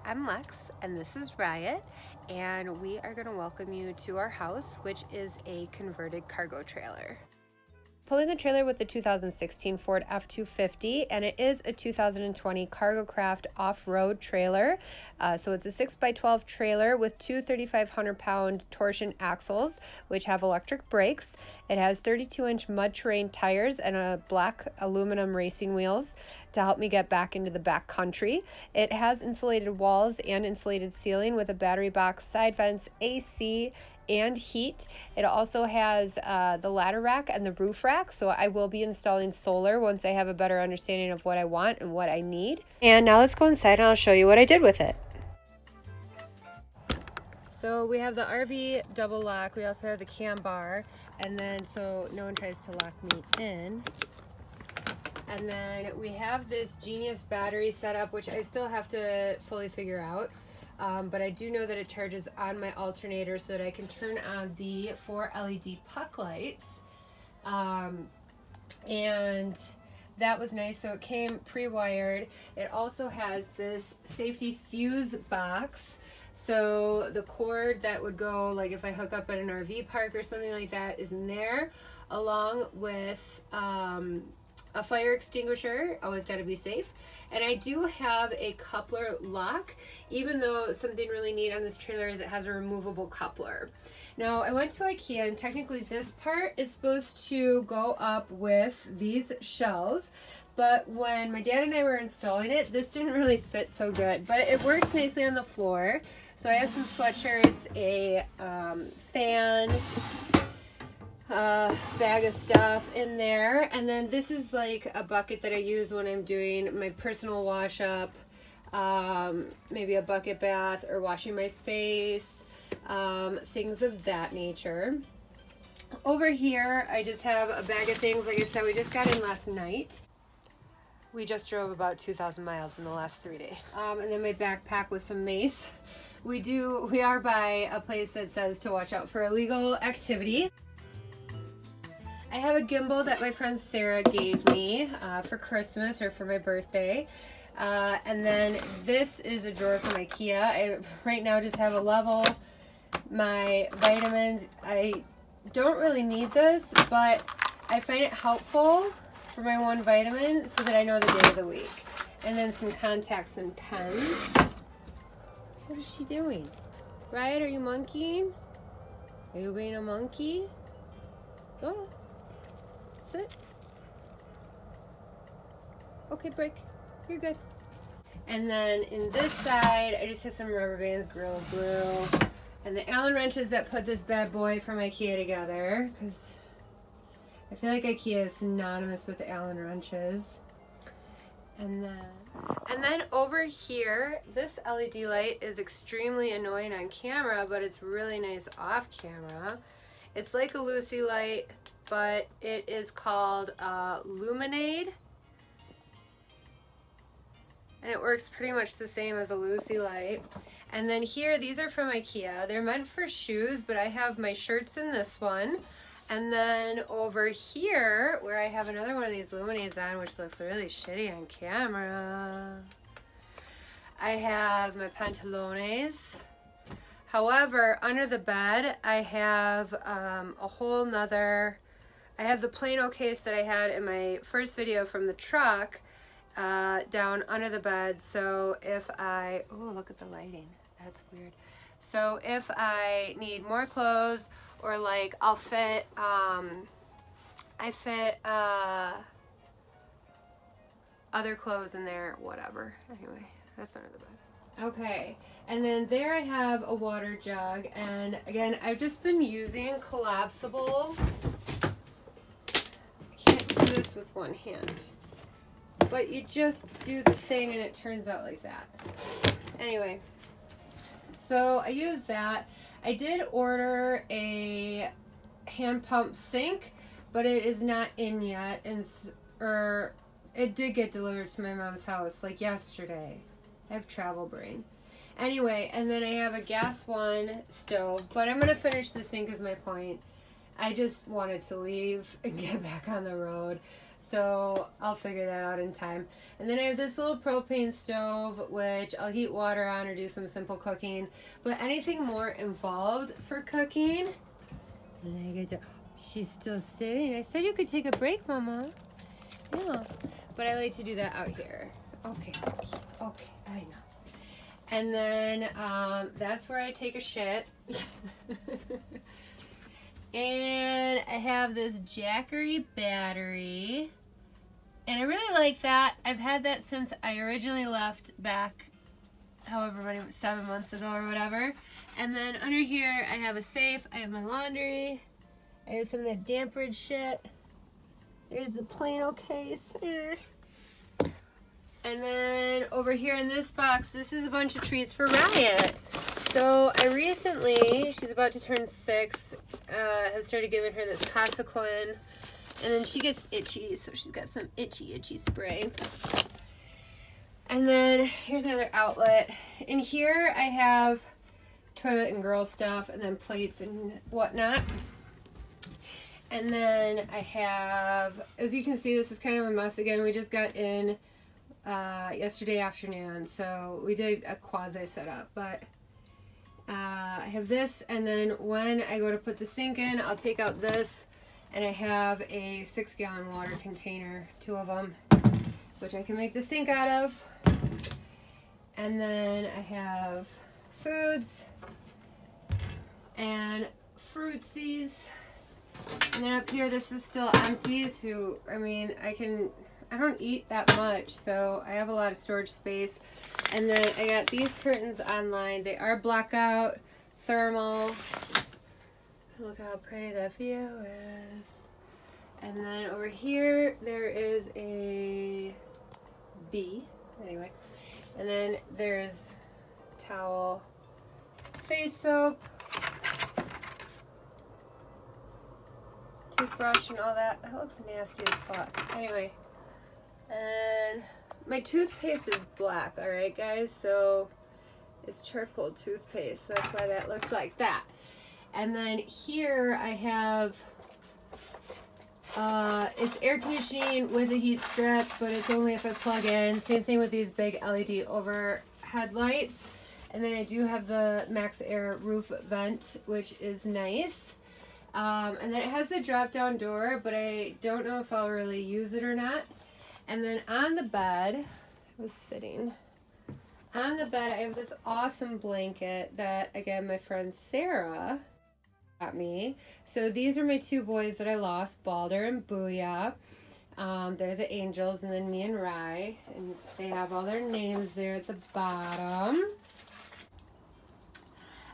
I'm Lex and this is Riot, and we are going to welcome you to our house, which is a converted cargo trailer. Pulling the trailer with the 2016 Ford F-250, and it is a 2020 Cargo Craft off-road trailer. So it's a 6x12 trailer with two 3,500-pound torsion axles, which have electric brakes. It has 32-inch mud terrain tires and a black aluminum racing wheels to help me get back into the back country. It has insulated walls and insulated ceiling with a battery box, side vents, AC, and heat. It also has the ladder rack and the roof rack, so I will be installing solar once I have a better understanding of what I want and what I need. And now let's go inside and I'll show you what I did with it. So we have the RV double lock, we also have the cam bar, and then so no one tries to lock me in. And then we have this Genius battery setup, which I still have to fully figure out. But I do know that it charges on my alternator so that I can turn on the 4 LED puck lights. And that was nice. So it came pre-wired. It also has this safety fuse box. So the cord that would go, like if I hook up at an RV park or something like that, is in there, along with a fire extinguisher. Always got to be safe. And I do have a coupler lock, even though something really neat on this trailer is it has a removable coupler. Now I went to IKEA, and technically this part is supposed to go up with these shelves, but when my dad and I were installing it, this didn't really fit so good, but it works nicely on the floor. So I have some sweatshirts, a fan, bag of stuff in there, and then this is like a bucket that I use when I'm doing my personal wash up, maybe a bucket bath or washing my face, things of that nature. Over here I just have a bag of things. Like I said, we just got in last night. We just drove about 2,000 miles in the last 3 days. And then my backpack with some mace. We are by a place that says to watch out for illegal activity. I have a gimbal that my friend Sarah gave me for Christmas or for my birthday. And then this is a drawer from IKEA. I right now just have a level, my vitamins. I don't really need this, but I find it helpful for my one vitamin so that I know the day of the week. And then some contacts and pens. What is she doing? Riot, are you monkeying? Are you being a monkey? Go. Sit. Okay, break. You're good. And then in this side, I just have some rubber bands, Gorilla Glue, and the Allen wrenches that put this bad boy from IKEA together, because I feel like IKEA is synonymous with Allen wrenches. And then over here, this LED light is extremely annoying on camera, but it's really nice off camera. It's like a Lucy light, but it is called Luminade, and it works pretty much the same as a Lucy light. And then here, these are from IKEA. They're meant for shoes, but I have my shirts in this one. And then over here, where I have another one of these Luminades on, which looks really shitty on camera, I have my pantalones. However, under the bed, I have a whole nother, I have the Plano case that I had in my first video from the truck down under the bed. So if I, oh, look at the lighting. That's weird. So if I need more clothes, or like I'll fit, I fit other clothes in there, whatever. Anyway, that's under the bed. Okay, and then there I have a water jug, and again, I've just been using collapsible. I can't do this with one hand, but you just do the thing and it turns out like that. Anyway, so I use that. I did order a hand pump sink, but it is not in yet, and it did get delivered to my mom's house like yesterday. I have travel brain. Anyway, and then I have a gas one stove, but I'm going to finish the sink is my point. I just wanted to leave and get back on the road. So I'll figure that out in time. And then I have this little propane stove, which I'll heat water on or do some simple cooking. But anything more involved for cooking, and I get to, she's still sitting. I said you could take a break, Mama. Yeah. But I like to do that out here. Okay, I know. And then that's where I take a shit. And I have this Jackery battery. And I really like that. I've had that since I originally left back, however many, 7 months ago or whatever. And then under here, I have a safe. I have my laundry. I have some of that damperage shit. There's the Plano case. And then over here in this box, this is a bunch of treats for Riot. So I recently, she's about to turn 6, have started giving her this Consequin. And then she gets itchy, so she's got some itchy spray. And then here's another outlet. In here I have toilet and girl stuff, and then plates and whatnot. And then I have, as you can see, this is kind of a mess again. We just got in yesterday afternoon, so we did a quasi setup, but I have this, and then when I go to put the sink in, I'll take out this, and I have a 6-gallon water container, 2 of them, which I can make the sink out of. And then I have foods and fruitsies. And then up here, this is still empty, so I mean, I don't eat that much, so I have a lot of storage space. And then I got these curtains online. They are blackout, thermal. Look how pretty that view is. And then over here, there is a bee. Anyway. And then there's towel, face soap, toothbrush, and all that. That looks nasty as fuck. Anyway. And my toothpaste is black, alright guys, so it's charcoal toothpaste, so that's why that looked like that. And then here I have, it's air conditioning with a heat strip, but it's only if I plug in. Same thing with these big LED overhead lights. And then I do have the Max Air roof vent, which is nice. And then it has the drop down door, but I don't know if I'll really use it or not. And then on the bed, I was sitting on the bed, I have this awesome blanket that, again, my friend Sarah got me. So these are my 2 boys that I lost, Balder and Booyah. They're the angels, and then me and Rye. And they have all their names there at the bottom.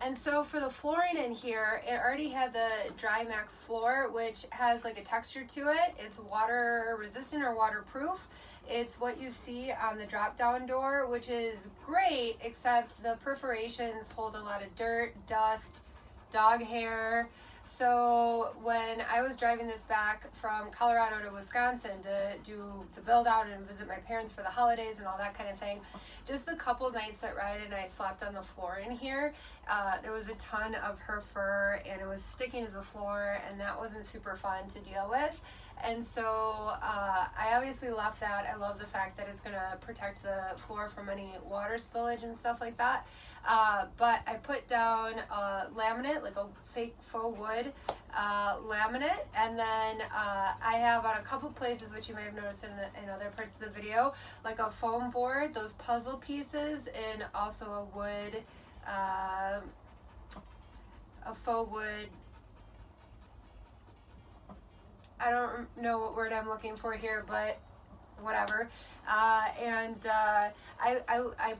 And so for the flooring in here, it already had the Dry Max floor, which has like a texture to it. It's water resistant or waterproof. It's what you see on the drop down door, which is great, except the perforations hold a lot of dirt, dust, dog hair. So when I was driving this back from Colorado to Wisconsin to do the build out and visit my parents for the holidays and all that kind of thing, just the couple nights that Ryan and I slept on the floor in here, there was a ton of her fur and it was sticking to the floor, and that wasn't super fun to deal with. And so I obviously left that. I love the fact that it's going to protect the floor from any water spillage and stuff like that. But I put down laminate, like a fake faux wood laminate, and then I have on a couple places, which you might have noticed in other parts of the video, like a foam board, those puzzle pieces, and also a wood, a faux wood. I don't know what word I'm looking for here, but whatever. I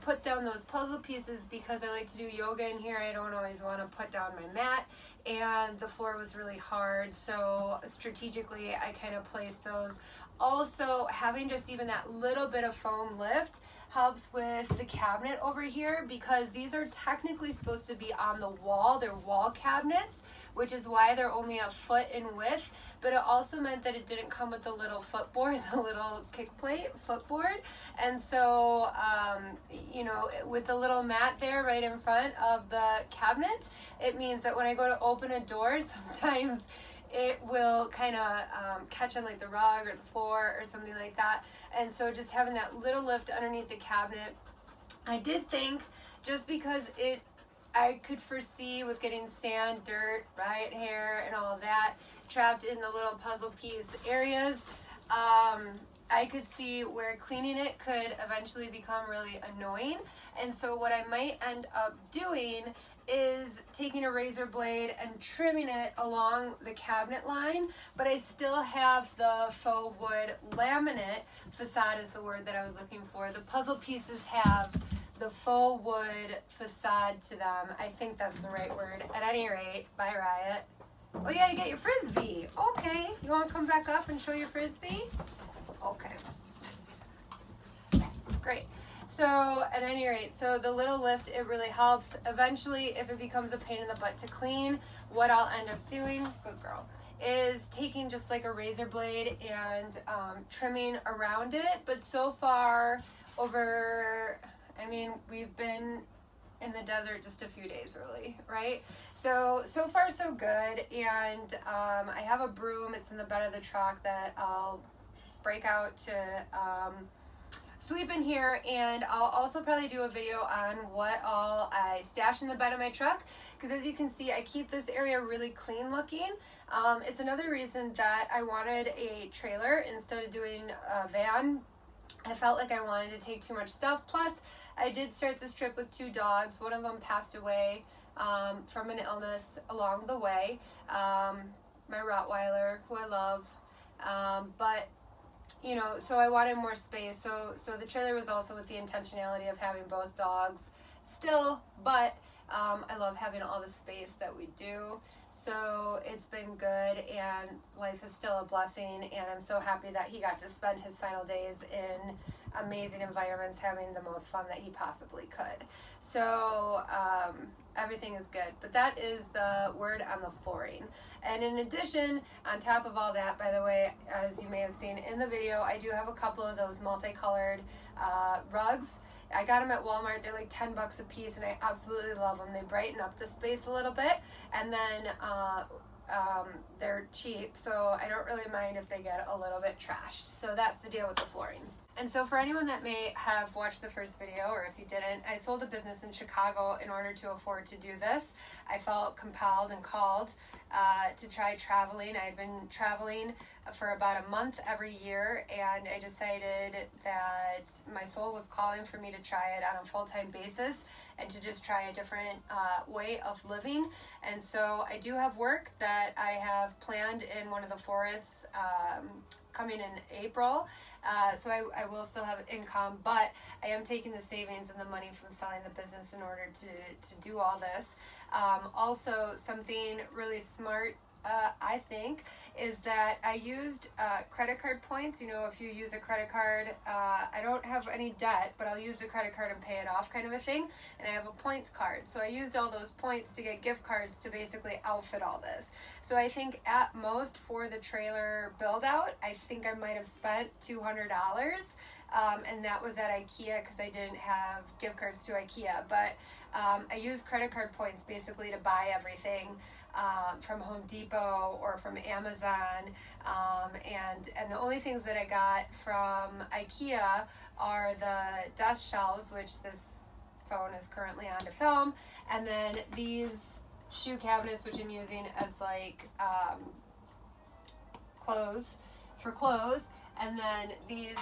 put down those puzzle pieces because I like to do yoga in here. I don't always want to put down my mat, and the floor was really hard, so strategically I kind of placed those. Also, having just even that little bit of foam lift helps with the cabinet over here, because these are technically supposed to be on the wall. They're wall cabinets, which is why they're only a foot in width, but it also meant that it didn't come with the little footboard, the little kick plate footboard. And so, you know, with the little mat there right in front of the cabinets, it means that when I go to open a door, sometimes it will kind of catch on like the rug or the floor or something like that. And so just having that little lift underneath the cabinet, I did think, just because I could foresee with getting sand, dirt, right, hair, and all of that trapped in the little puzzle piece areas. I could see where cleaning it could eventually become really annoying. And so what I might end up doing is taking a razor blade and trimming it along the cabinet line, but I still have the faux wood laminate. Facade is the word that I was looking for. The puzzle pieces have the faux wood facade to them. I think that's the right word. At any rate, bye Riot. Oh, you gotta get your Frisbee. Okay, you wanna come back up and show your Frisbee? Okay. Great. So at any rate, so the little lift, it really helps. Eventually, if it becomes a pain in the butt to clean, what I'll end up doing, good girl, is taking just like a razor blade and trimming around it. But so far, I mean, we've been in the desert just a few days, really, right? So far so good. And I have a broom. It's in the bed of the truck that I'll break out to sweep in here, and I'll also probably do a video on what all I stash in the bed of my truck, because as you can see, I keep this area really clean looking. It's another reason that I wanted a trailer instead of doing a van. I felt like I wanted to take too much stuff. Plus, I did start this trip with 2 dogs. One of them passed away from an illness along the way. My Rottweiler, who I love. But you know, so I wanted more space. So the trailer was also with the intentionality of having both dogs still, but I love having all the space that we do. So it's been good, and life is still a blessing, and I'm so happy that he got to spend his final days in amazing environments, having the most fun that he possibly could. So everything is good, but that is the word on the flooring. And in addition, on top of all that, by the way, as you may have seen in the video, I do have a couple of those multicolored rugs. I got them at Walmart. They're like 10 bucks a piece, and I absolutely love them. They brighten up the space a little bit, and then they're cheap, so I don't really mind if they get a little bit trashed. So that's the deal with the flooring. And so for anyone that may have watched the first video, or if you didn't, I sold a business in Chicago in order to afford to do this. I felt compelled and called to try traveling. I had been traveling for about a month every year, and I decided that my soul was calling for me to try it on a full-time basis and to just try a different way of living. And so I do have work that I have planned in one of the forests coming in April. So I will still have income, but I am taking the savings and the money from selling the business in order to do all this. Also, something really smart, I think, is that I used credit card points. You know, if you use a credit card, I don't have any debt, but I'll use the credit card and pay it off, kind of a thing. And I have a points card. So I used all those points to get gift cards to basically outfit all this. So I think at most for the trailer build out, I think I might have spent $200. And that was at IKEA because I didn't have gift cards to IKEA. But I used credit card points basically to buy everything from Home Depot or from Amazon. And the only things that I got from IKEA are the desk shelves, which this phone is currently on to film, and then these shoe cabinets, which I'm using as like clothes, and then these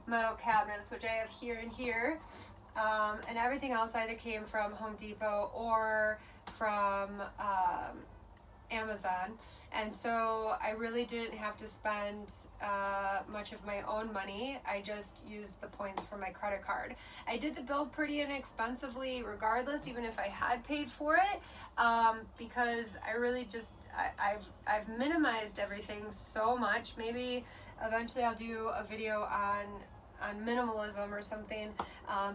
metal cabinets, which I have here and here, and everything else either came from Home Depot or from Amazon. And so I really didn't have to spend much of my own money. I just used the points for my credit card. I did the build pretty inexpensively regardless, even if I had paid for it, because I really just, I've minimized everything so much. Maybe eventually I'll do a video on minimalism or something,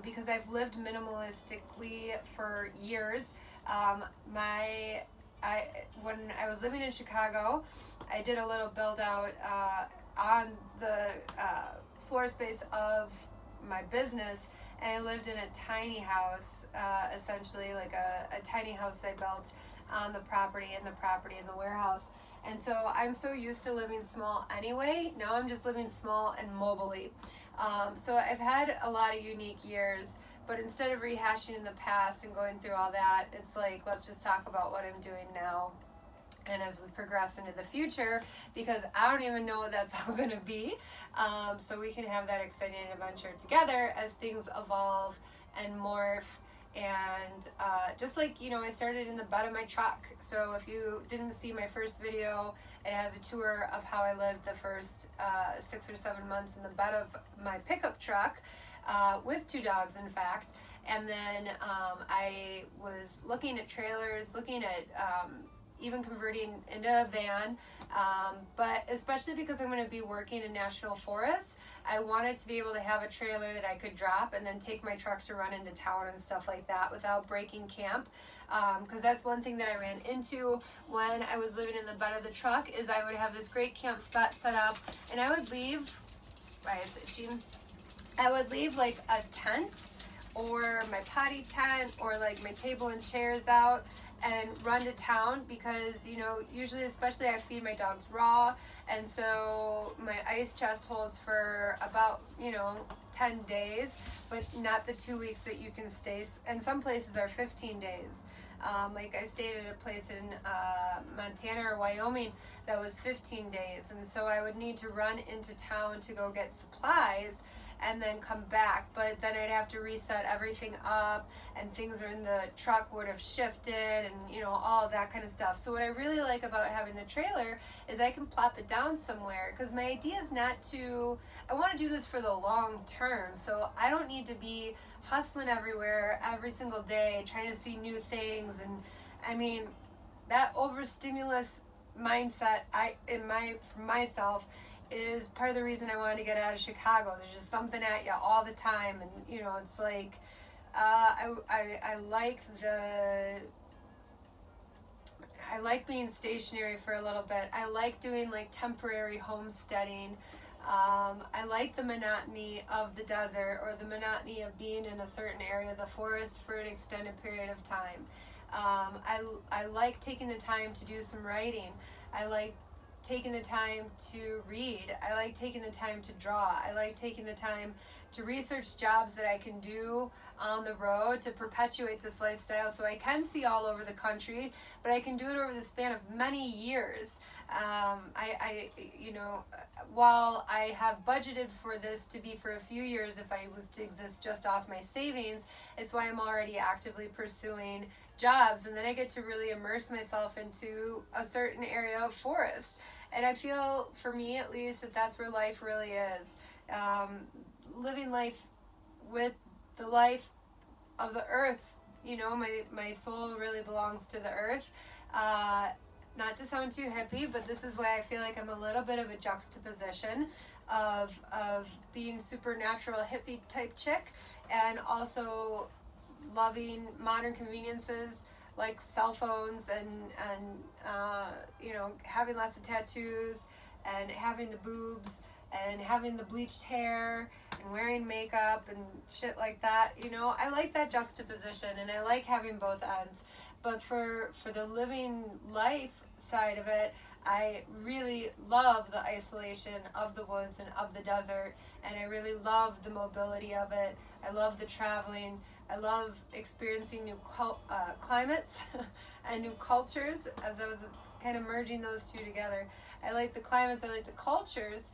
because I've lived minimalistically for years. When I was living in Chicago, I did a little build out on the floor space of my business, and I lived in a tiny house, essentially like a tiny house I built on the property, in the warehouse. And so I'm so used to living small anyway. Now I'm just living small and mobily. So I've had a lot of unique years, but instead of rehashing in the past and going through all that, it's like, let's just talk about what I'm doing now and as we progress into the future, because I don't even know what that's all going to be. So we can have that exciting adventure together as things evolve and morph. And just like, you know, I started in the bed of my truck. So if you didn't see my first video, it has a tour of how I lived the first 6 or 7 months in the bed of my pickup truck, with 2 dogs, in fact. And then I was looking at trailers, looking at even converting into a van, but especially because I'm going to be working in national forests, I wanted to be able to have a trailer that I could drop and then take my truck to run into town and stuff like that without breaking camp, because that's one thing that I ran into when I was living in the bed of the truck, is I would have this great camp spot set up, and I would leave, why is it itching? I would leave like a tent or my potty tent or like my table and chairs out and run to town, because, you know, usually, especially, I feed my dogs raw, and so my ice chest holds for about, you know, 10 days, but not the 2 weeks that you can stay, and some places are 15 days. Like I stayed at a place in Montana or Wyoming that was 15 days, and so I would need to run into town to go get supplies and then come back, but then I'd have to reset everything up, and things in the truck would have shifted, and, you know, all of that kind of stuff. So what I really like about having the trailer is I can plop it down somewhere, because my idea is not to, I want to do this for the long term, so I don't need to be hustling everywhere every single day trying to see new things. And I mean, that overstimulus mindset for myself is part of the reason I wanted to get out of Chicago. There's just something at you all the time, and, you know, it's like I like being stationary for a little bit. I like doing like temporary homesteading. I like the monotony of the desert, or the monotony of being in a certain area of the forest for an extended period of time. I like taking the time to do some writing. I like taking the time to read. I like taking the time to draw. I like taking the time to research jobs that I can do on the road to perpetuate this lifestyle, so I can see all over the country, but I can do it over the span of many years. You know, while I have budgeted for this to be for a few years, if I was to exist just off my savings, it's why I'm already actively pursuing jobs, and then I get to really immerse myself into a certain area of forest. And I feel, for me at least, that that's where life really is. Living life with the life of the earth. You know, my soul really belongs to the earth. Not to sound too hippie, but this is why I feel like I'm a little bit of a juxtaposition of being supernatural hippie type chick, and also loving modern conveniences like cell phones, and you know, having lots of tattoos, and having the boobs, and having the bleached hair, and wearing makeup and shit like that. You know, I like that juxtaposition, and I like having both ends. But for the living life side of it, I really love the isolation of the woods and of the desert, and I really love the mobility of it. I love the traveling. I love experiencing new climates and new cultures, as I was kind of merging those two together. I like the climates, I like the cultures,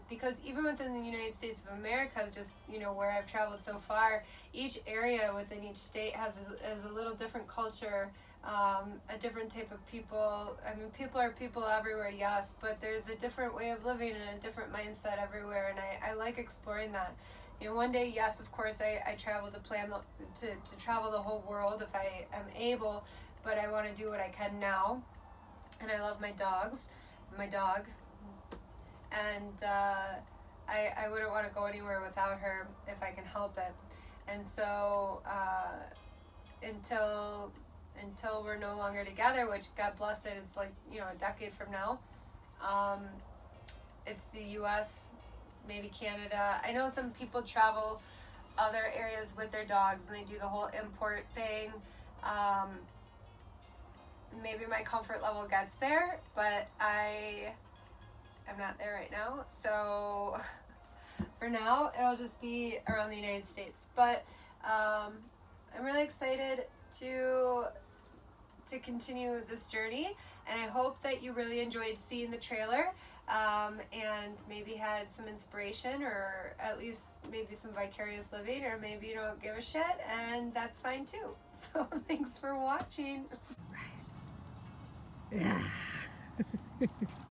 because even within the United States of America, just, you know, where I've traveled so far, each area within each state has a little different culture, a different type of people. I mean, people are people everywhere, yes, but there's a different way of living and a different mindset everywhere, and I like exploring that. You know, one day, yes, of course, I travel to travel the whole world if I am able, but I want to do what I can now. And I love my dog, and I wouldn't want to go anywhere without her if I can help it. And so until we're no longer together, which, God bless it, is like, you know, a decade from now, it's the U.S., maybe Canada. I know some people travel other areas with their dogs and they do the whole import thing. Maybe my comfort level gets there, but I am not there right now. So for now, it'll just be around the United States. But I'm really excited to continue this journey, and I hope that you really enjoyed seeing the trailer, and maybe had some inspiration, or at least maybe some vicarious living, or maybe you don't give a shit, and that's fine too. So thanks for watching. Yeah.